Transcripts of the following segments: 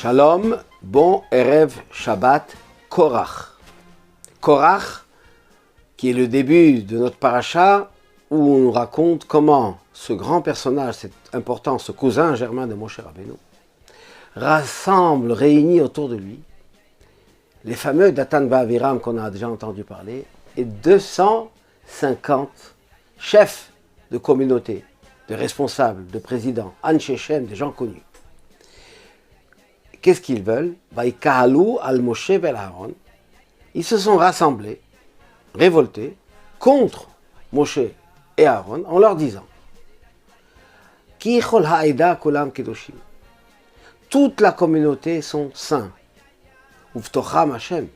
Shalom, bon Erev Shabbat, Korach. Korach, qui est le début de notre paracha, où on nous raconte comment ce grand personnage, c'est important, ce cousin germain de Moshe Rabbeinu, rassemble, réunit autour de lui les fameux Datan Ba'aviram qu'on a déjà entendu parler, et 250 chefs de communauté, de responsables, de présidents, Anshe Shem, des gens connus. Qu'est-ce qu'ils veulent? Vaïkahalou al Moshe vel Aaron. Ils se sont rassemblés, révoltés, contre Moshe et Aaron, en leur disant Ki chol ha'eda kulam kedoshim. Toute la communauté sont saints. Uvtocham Hashem.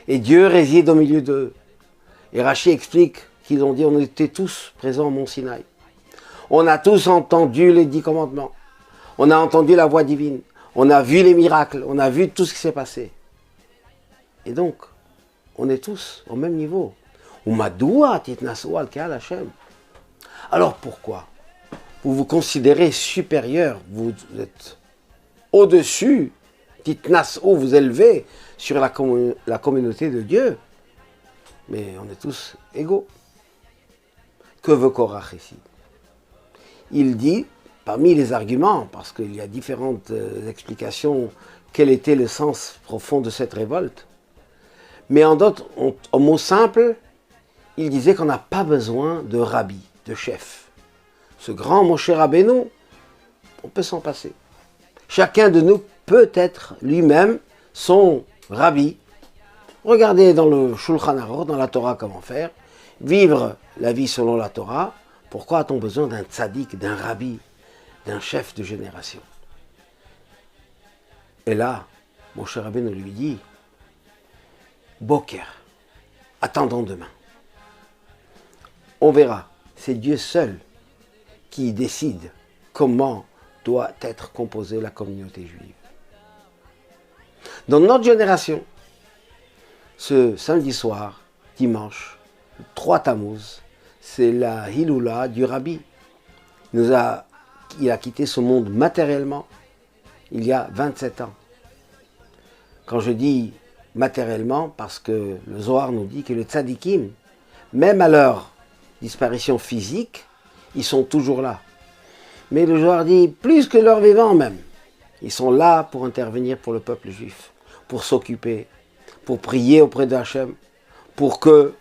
Et Dieu réside au milieu d'eux. Et Rashi explique qu'ils ont dit on était tous présents au Mont Sinaï. On a tous entendu les 10 commandements. On a entendu la voix divine. On a vu les miracles. On a vu tout ce qui s'est passé. Et donc, on est tous au même niveau. Alors pourquoi vous vous considérez supérieur, vous êtes au-dessus, vous élevez sur la communauté de Dieu. Mais on est tous égaux. Que veut Korach ici? Il dit, parmi les arguments, parce qu'il y a différentes explications, quel était le sens profond de cette révolte. Mais en mots simples, il disait qu'on n'a pas besoin de rabbi, de chef. Ce grand Moshe Rabbeinu, on peut s'en passer. Chacun de nous peut être lui-même son rabbi. Regardez dans le Shulchan Aruch, dans la Torah, comment faire. Vivre la vie selon la Torah. Pourquoi a-t-on besoin d'un tzaddik, d'un rabbi, d'un chef de génération? Et là, Moshe Rabbeinu lui dit Boker, attendons demain. On verra, c'est Dieu seul qui décide comment doit être composée la communauté juive. Dans notre génération, ce samedi soir, dimanche, 3 Tammuz, c'est la Hiloula du Rabbi. Il a quitté ce monde matériellement il y a 27 ans. Quand je dis matériellement, parce que le Zohar nous dit que les tzadikim, même à leur disparition physique, ils sont toujours là. Mais le Zohar dit plus que leur vivant même. Ils sont là pour intervenir pour le peuple juif, pour s'occuper, pour prier auprès de Hachem, pour que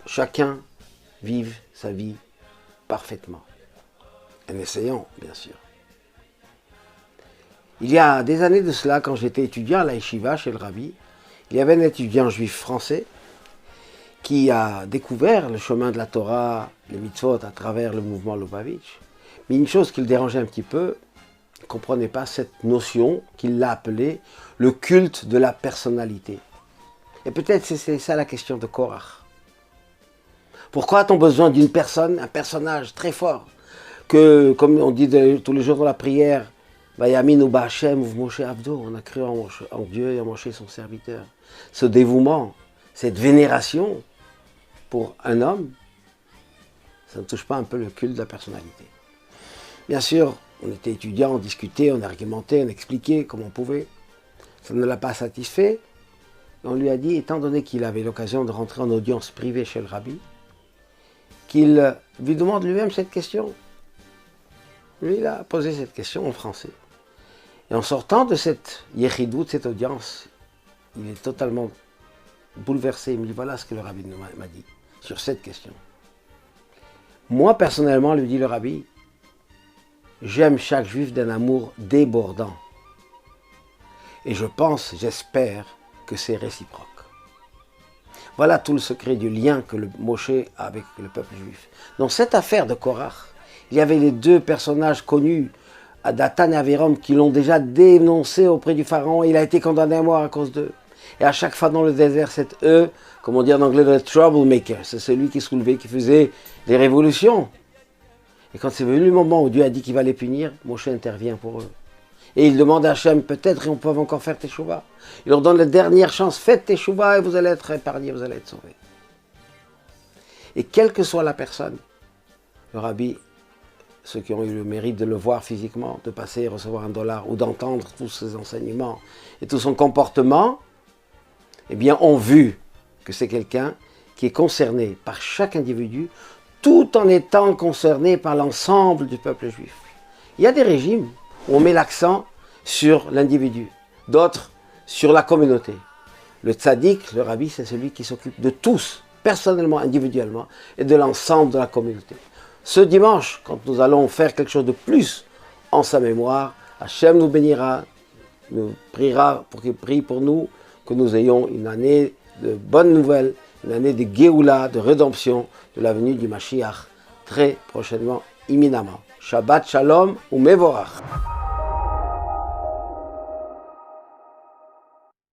chacun vive sa vie parfaitement. En essayant, bien sûr. Il y a des années de cela, quand j'étais étudiant à la Yeshiva chez le Rabbi, il y avait un étudiant juif français qui a découvert le chemin de la Torah, les mitzvot à travers le mouvement Lubavitch. Mais une chose qui le dérangeait un petit peu, il ne comprenait pas cette notion qu'il l'a appelée le culte de la personnalité. Et peut-être c'est ça la question de Korach. Pourquoi a-t-on besoin d'une personne, un personnage très fort, que, comme on dit tous les jours dans la prière, Vayaminu ba'Hashem uv Moshe Avdo, on a cru en Dieu et en Moshe son serviteur. Ce dévouement, cette vénération pour un homme, ça ne touche pas un peu le culte de la personnalité. Bien sûr, on était étudiants, on discutait, on argumentait, on expliquait comme on pouvait. Ça ne l'a pas satisfait. On lui a dit, étant donné qu'il avait l'occasion de rentrer en audience privée chez le Rabbi, qu'il lui demande lui-même cette question. Lui, il a posé cette question en français. Et en sortant de cette yechidou, de cette audience, il est totalement bouleversé. Il me dit, voilà ce que le Rabbi m'a dit sur cette question. Moi, personnellement, lui dit le Rabbi, j'aime chaque juif d'un amour débordant. Et je pense, j'espère, que c'est réciproque. Voilà tout le secret du lien que le Moshe a avec le peuple juif. Dans cette affaire de Korach, il y avait les 2 personnages connus, Datan et Aviram, qui l'ont déjà dénoncé auprès du pharaon. Il a été condamné à mort à cause d'eux. Et à chaque fois dans le désert, c'est eux, comme on dit en anglais, le troublemaker. C'est celui qui soulevait, qui faisait des révolutions. Et quand c'est venu le moment où Dieu a dit qu'il va les punir, Moshe intervient pour eux. Et il demande à Hachem, peut-être on peut encore faire teshuva. Il leur donne la dernière chance, faites teshuva et vous allez être épargnés, vous allez être sauvés. Et quelle que soit la personne, le Rabbi ceux qui ont eu le mérite de le voir physiquement, de passer et recevoir $1 ou d'entendre tous ses enseignements et tout son comportement, eh bien, ont vu que c'est quelqu'un qui est concerné par chaque individu, tout en étant concerné par l'ensemble du peuple juif. Il y a des régimes où on met l'accent sur l'individu, d'autres sur la communauté. Le tzaddik, le rabbi, c'est celui qui s'occupe de tous, personnellement, individuellement, et de l'ensemble de la communauté. Ce dimanche, quand nous allons faire quelque chose de plus en sa mémoire, Hachem nous bénira, nous priera pour qu'il prie pour nous, que nous ayons une année de bonnes nouvelles, une année de Géoula, de rédemption, de la venue du Mashiach, très prochainement, imminemment. Shabbat Shalom ou Mevorach.